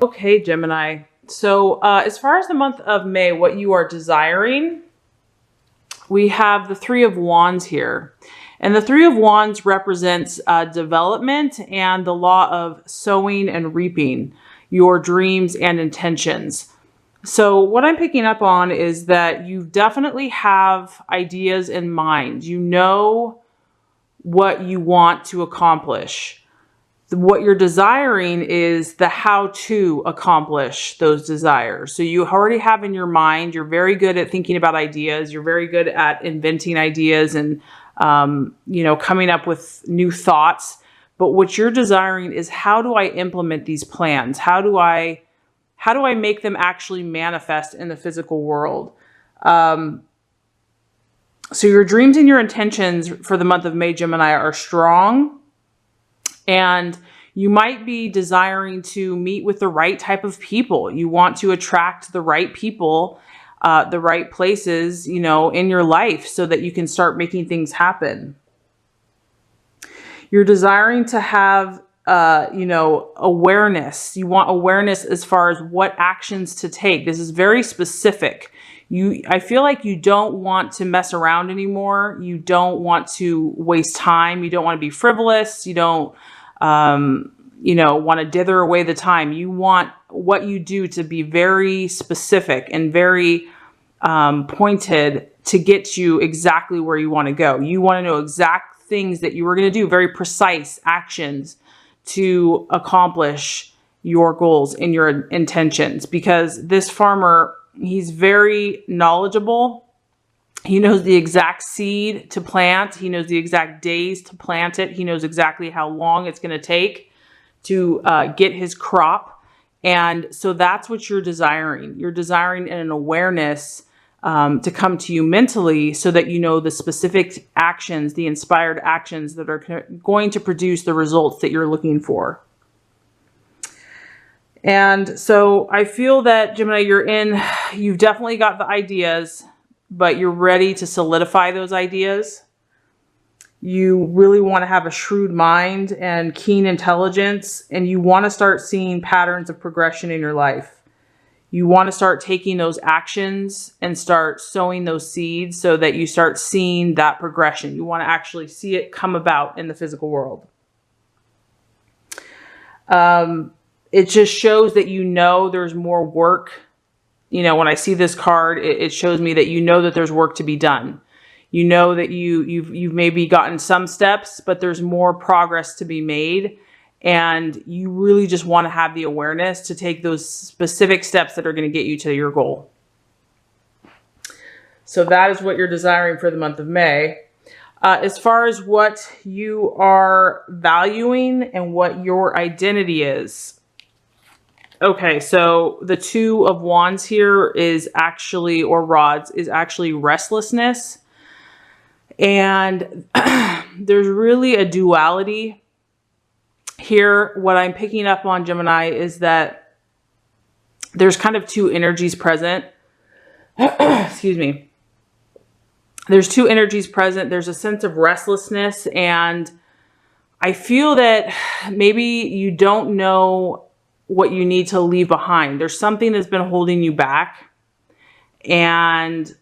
Okay, Gemini. So as far as the month of May, what you are desiring, we have the Three of Wands here. And the Three of Wands represents development and the law of sowing and reaping your dreams and intentions. So what I'm picking up on is that you definitely have ideas in mind. You know what you want to accomplish. What you're desiring is the how to accomplish those desires. So you already have in your mind, you're very good at thinking about ideas. You're very good at inventing ideas and, coming up with new thoughts. But what you're desiring is, how do I implement these plans? How do I make them actually manifest in the physical world? So your dreams and your intentions for the month of May, Gemini, are strong. And you might be desiring to meet with the right type of people. You want to attract the right people, the right places, in your life so that you can start making things happen. You're desiring to have, awareness. You want awareness as far as what actions to take. This is very specific. I feel like you don't want to mess around anymore. You don't want to waste time. You don't want to be frivolous. You don't, want to dither away the time. You want what you do to be very specific and very pointed to get you exactly where you want to go. You want to know exact things that you were going to do, very precise actions to accomplish your goals and your intentions, because this farmer, he's very knowledgeable. He knows the exact seed to plant. He knows the exact days to plant it. He knows exactly how long it's going to take to get his crop. And so that's what you're desiring. You're desiring an awareness to come to you mentally so that you know the specific actions, the inspired actions that are going to produce the results that you're looking for. And so I feel that, Gemini, you've definitely got the ideas, but you're ready to solidify those ideas. You really want to have a shrewd mind and keen intelligence, and you want to start seeing patterns of progression in your life. You want to start taking those actions and start sowing those seeds so that you start seeing that progression. You want to actually see it come about in the physical world. It just shows that there's more work. When I see this card, it shows me that that there's work to be done. You know that you've maybe gotten some steps, but there's more progress to be made. And you really just want to have the awareness to take those specific steps that are going to get you to your goal. So that is what you're desiring for the month of May. As far as what you are valuing and what your identity is. Okay, so the Two of Wands here is actually, or rods, is actually restlessness. And there's really a duality here. What I'm picking up on, Gemini, is that there's kind of two energies present. Excuse me. There's two energies present. There's a sense of restlessness, and I feel that maybe you don't know what you need to leave behind. There's something that's been holding you back, and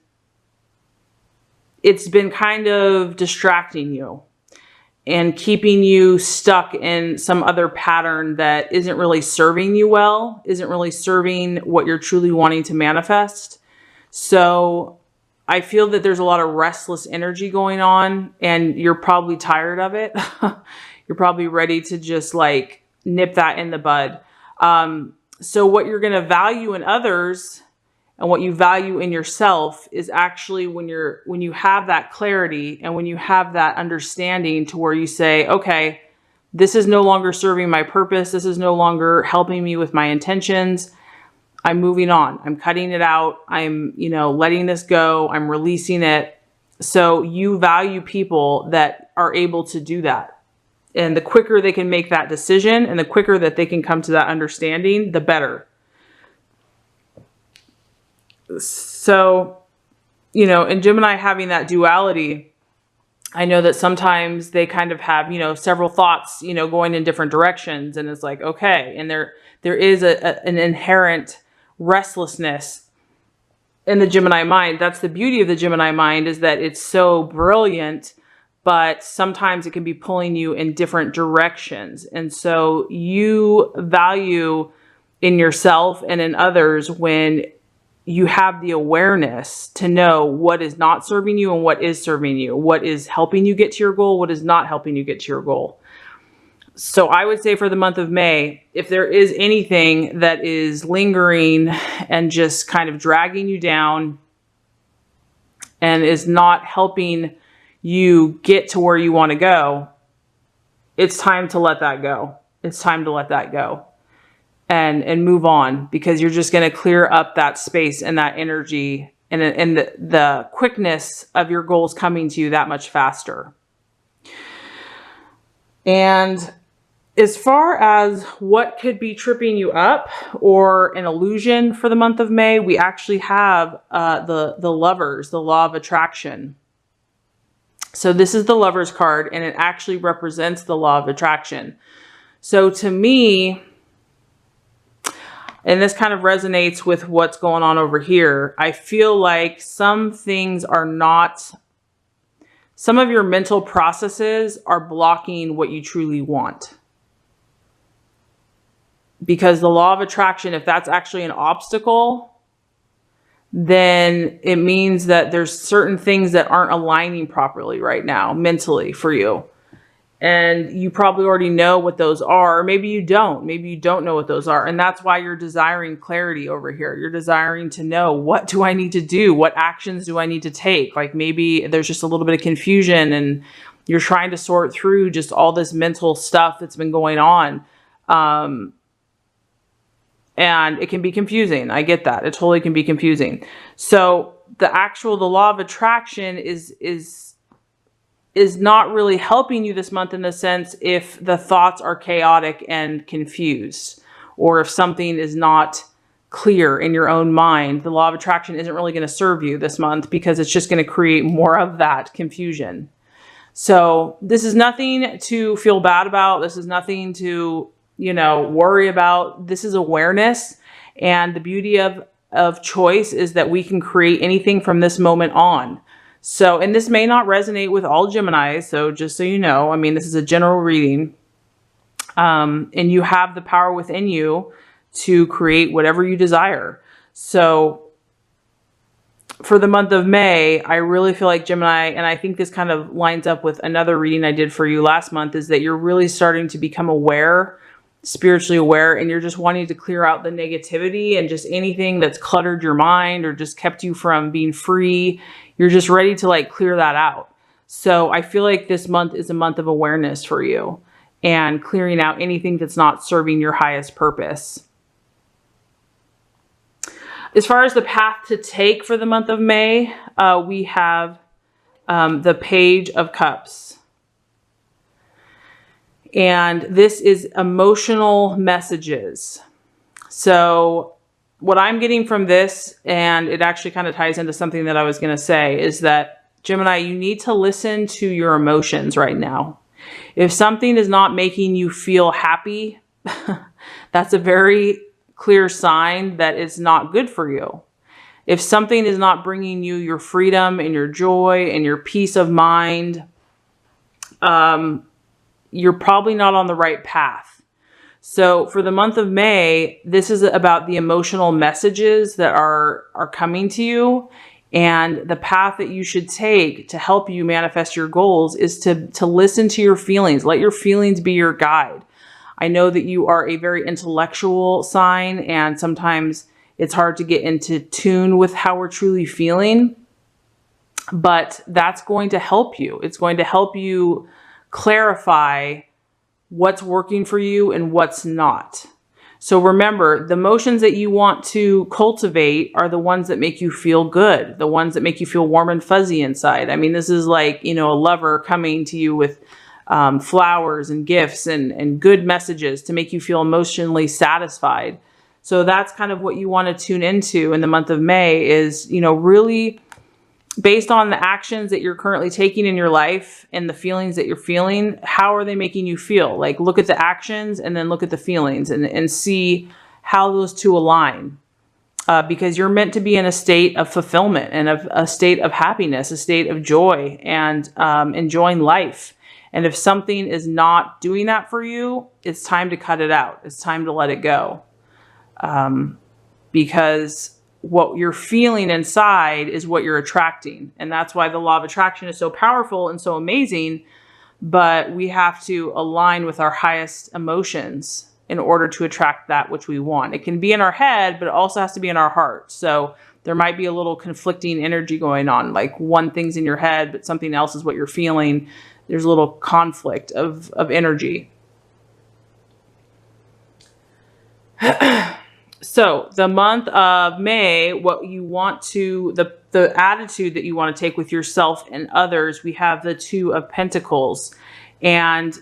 it's been kind of distracting you and keeping you stuck in some other pattern that isn't really serving you well, isn't really serving what you're truly wanting to manifest. So I feel that there's a lot of restless energy going on, and you're probably tired of it. You're probably ready to just like nip that in the bud. So what you're going to value in others and what you value in yourself is actually when you have that clarity and when you have that understanding to where you say, okay, this is no longer serving my purpose. This is no longer helping me with my intentions. I'm moving on. I'm cutting it out. I'm, letting this go. I'm releasing it. So you value people that are able to do that. And the quicker they can make that decision and the quicker that they can come to that understanding, the better. So, in Gemini having that duality, I know that sometimes they kind of have, several thoughts, going in different directions, and it's like, okay. And there is an inherent restlessness in the Gemini mind. That's the beauty of the Gemini mind, is that it's so brilliant, but sometimes it can be pulling you in different directions. And so you value in yourself and in others when you have the awareness to know what is not serving you and what is serving you, what is helping you get to your goal, what is not helping you get to your goal. So I would say for the month of May, if there is anything that is lingering and just kind of dragging you down and is not helping you get to where you want to go, it's time to let that go. It's time to let that go and move on, because you're just going to clear up that space and that energy and the quickness of your goals coming to you that much faster. And as far as what could be tripping you up or an illusion for the month of May, we actually have the Lovers, the Law of Attraction. So this is the Lovers card, and it actually represents the Law of Attraction. So to me, and this kind of resonates with what's going on over here, I feel like some things are not, some of your mental processes are blocking what you truly want. Because the Law of Attraction, if that's actually an obstacle, then it means that there's certain things that aren't aligning properly right now mentally for you. And you probably already know what those are, or maybe you don't. Maybe you don't know what those are. And that's why you're desiring clarity over here. You're desiring to know, what do I need to do? What actions do I need to take? Like maybe there's just a little bit of confusion and you're trying to sort through just all this mental stuff that's been going on. And it can be confusing. I get that. It totally can be confusing. So the Law of Attraction is not really helping you this month, in the sense if the thoughts are chaotic and confused, or if something is not clear in your own mind. The Law of Attraction isn't really going to serve you this month, because it's just going to create more of that confusion. So this is nothing to feel bad about. This is nothing to, worry about. This is awareness. And the beauty of choice is that we can create anything from this moment on. So, and this may not resonate with all Geminis. So just so you know, I mean, this is a general reading. And you have the power within you to create whatever you desire. So for the month of May, I really feel like Gemini, and I think this kind of lines up with another reading I did for you last month, is that you're really starting to become aware, spiritually aware, and you're just wanting to clear out the negativity and just anything that's cluttered your mind or just kept you from being free. You're just ready to like clear that out. So I feel like this month is a month of awareness for you and clearing out anything that's not serving your highest purpose. As far as the path to take for the month of May, we have the Page of Cups. And this is emotional messages. So what I'm getting from this, and it actually kind of ties into something that I was going to say, is that Gemini, you need to listen to your emotions right now. If something is not making you feel happy, that's a very clear sign that it's not good for you. If something is not bringing you your freedom and your joy and your peace of mind, you're probably not on the right path. So for the month of May, this is about the emotional messages that are coming to you, and the path that you should take to help you manifest your goals is to listen to your feelings. Let your feelings be your guide. I know that you are a very intellectual sign, and sometimes it's hard to get into tune with how we're truly feeling, but that's going to help you. It's going to help you clarify what's working for you and what's not. So remember, the emotions that you want to cultivate are the ones that make you feel good, the ones that make you feel warm and fuzzy inside. I mean, this is like, a lover coming to you with flowers and gifts and good messages to make you feel emotionally satisfied. So that's kind of what you want to tune into in the month of May, is, really based on the actions that you're currently taking in your life and the feelings that you're feeling, how are they making you feel? Like, look at the actions and then look at the feelings and see how those two align. Because you're meant to be in a state of fulfillment and of a state of happiness, a state of joy, and enjoying life. And if something is not doing that for you, it's time to cut it out. It's time to let it go. Because what you're feeling inside is what you're attracting. And that's why the law of attraction is so powerful and so amazing. But we have to align with our highest emotions in order to attract that which we want. It can be in our head, but it also has to be in our heart. So there might be a little conflicting energy going on. Like, one thing's in your head, but something else is what you're feeling. There's a little conflict of energy. So the month of May, what you want to, the attitude that you want to take with yourself and others, we have the Two of Pentacles. And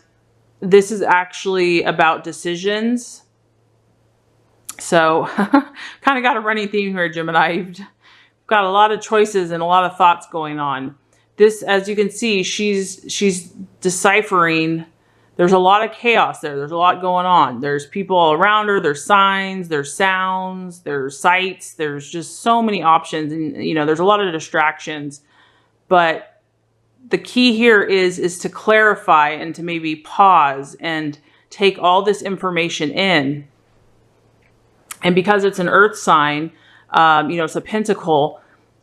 this is actually about decisions. So kind of got a running theme here, Gemini. You've got a lot of choices and a lot of thoughts going on. This, as you can see, she's deciphering. There's a lot of chaos there. There's a lot going on. There's people all around her. There's signs, there's sounds, there's sights. There's just so many options. And, you know, there's a lot of distractions. But the key here is to clarify and to maybe pause and take all this information in. And because it's an earth sign, you know, it's a pentacle,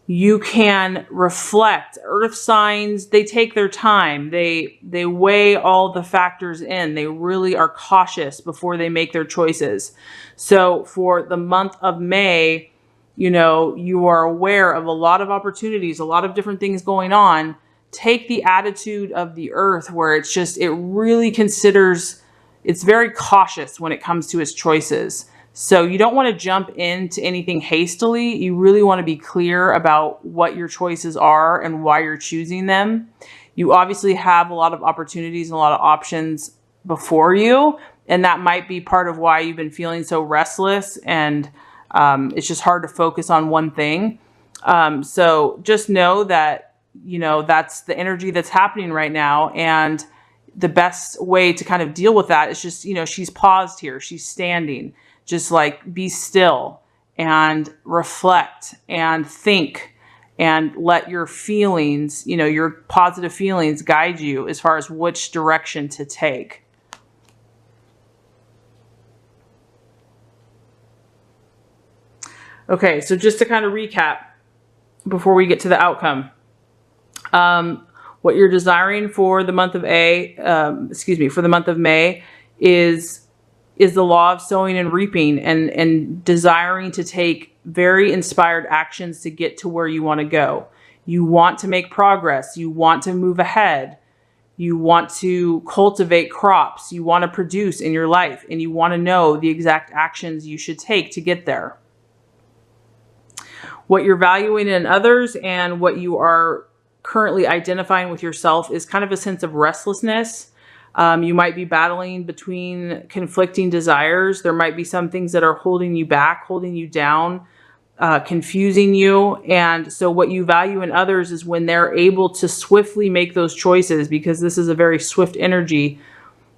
you can reflect. Earth signs, they take their time. They weigh all the factors in. They really are cautious before they make their choices. So for the month of May, you know, you are aware of a lot of opportunities, a lot of different things going on. Take the attitude of the earth where it's just, it really considers, it's very cautious when it comes to its choices. So you don't want to jump into anything hastily. You really want to be clear about what your choices are and why you're choosing them. You obviously have a lot of opportunities and a lot of options before you. And that might be part of why you've been feeling so restless and it's just hard to focus on one thing. So just know that, you know, that's the energy that's happening right now. And the best way to kind of deal with that is just, you know, she's paused here. She's standing. Just like be still and reflect and think and let your feelings, you know, your positive feelings guide you as far as which direction to take. Okay, so just to kind of recap before we get to the outcome, what you're desiring for the month of for the month of May is the law of sowing and reaping and desiring to take very inspired actions to get to where you want to go. You want to make progress. You want to move ahead. You want to cultivate crops. You want to produce in your life, and you want to know the exact actions you should take to get there. What you're valuing in others and what you are currently identifying with yourself is kind of a sense of restlessness. You might be battling between conflicting desires. There might be some things that are holding you back, holding you down, confusing you. And so what you value in others is when they're able to swiftly make those choices, because this is a very swift energy.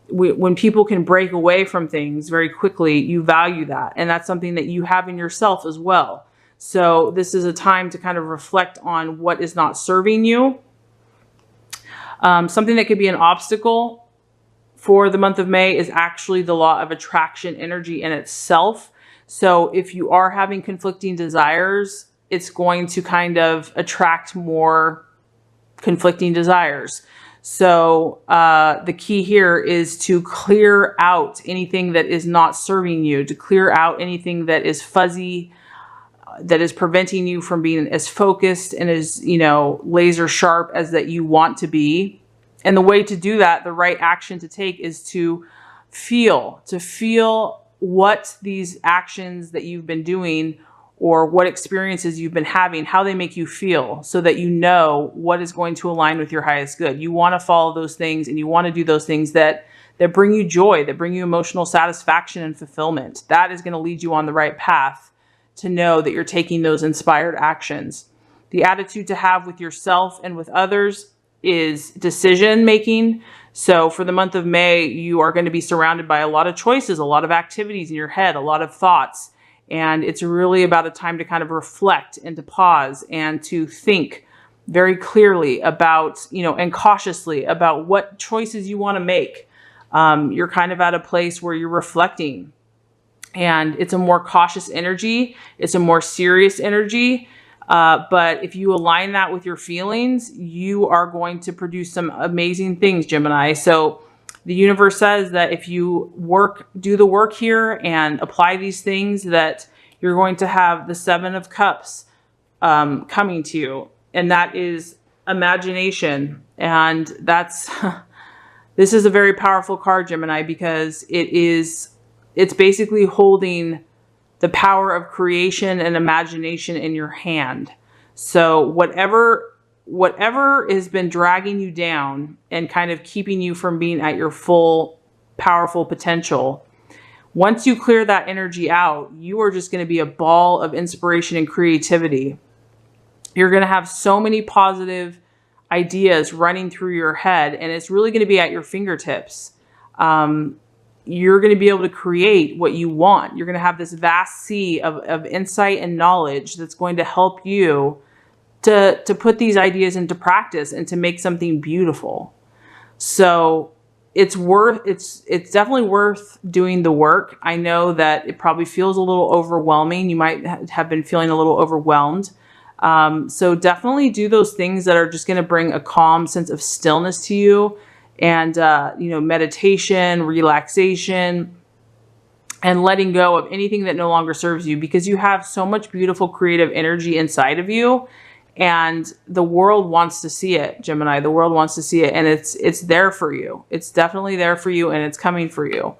When people can break away from things very quickly, you value that. And that's something that you have in yourself as well. So this is a time to kind of reflect on what is not serving you. Something that could be an obstacle for the month of May is actually the law of attraction energy in itself. So if you are having conflicting desires, it's going to kind of attract more conflicting desires. So the key here is to clear out anything that is not serving you, to clear out anything that is fuzzy, that is preventing you from being as focused and as, you know, laser sharp as that you want to be. And the way to do that, the right action to take, is to feel what these actions that you've been doing or what experiences you've been having, how they make you feel, so that you know what is going to align with your highest good. You want to follow those things, and you want to do those things that bring you joy, that bring you emotional satisfaction and fulfillment. That is going to lead you on the right path to know that you're taking those inspired actions. The attitude to have with yourself and with others is decision making. So for the month of May, you are going to be surrounded by a lot of choices, a lot of activities in your head, a lot of thoughts. And it's really about a time to kind of reflect and to pause and to think very clearly about, and cautiously about what choices you want to make. You're kind of at a place where you're reflecting, and it's a more cautious energy. It's a more serious energy. But if you align that with your feelings, you are going to produce some amazing things, Gemini. So the universe says that if you do the work here and apply these things, that you're going to have the 7 of Cups coming to you. And that is imagination. And that's, this is a very powerful card, Gemini, because it's basically holding the power of creation and imagination in your hand. So whatever has been dragging you down and kind of keeping you from being at your full powerful potential, once you clear that energy out, you are just going to be a ball of inspiration and creativity. You're going to have so many positive ideas running through your head, and it's really going to be at your fingertips. You're going to be able to create what you want. You're going to have this vast sea of insight and knowledge that's going to help you to put these ideas into practice and to make something beautiful. So it's definitely worth doing the work. I know that it probably feels a little overwhelming. You might have been feeling a little overwhelmed. So definitely do those things that are just going to bring a calm sense of stillness to you. And, meditation, relaxation, and letting go of anything that no longer serves you, because you have so much beautiful creative energy inside of you, and the world wants to see it, Gemini. The world wants to see it, and it's there for you. It's definitely there for you, and it's coming for you.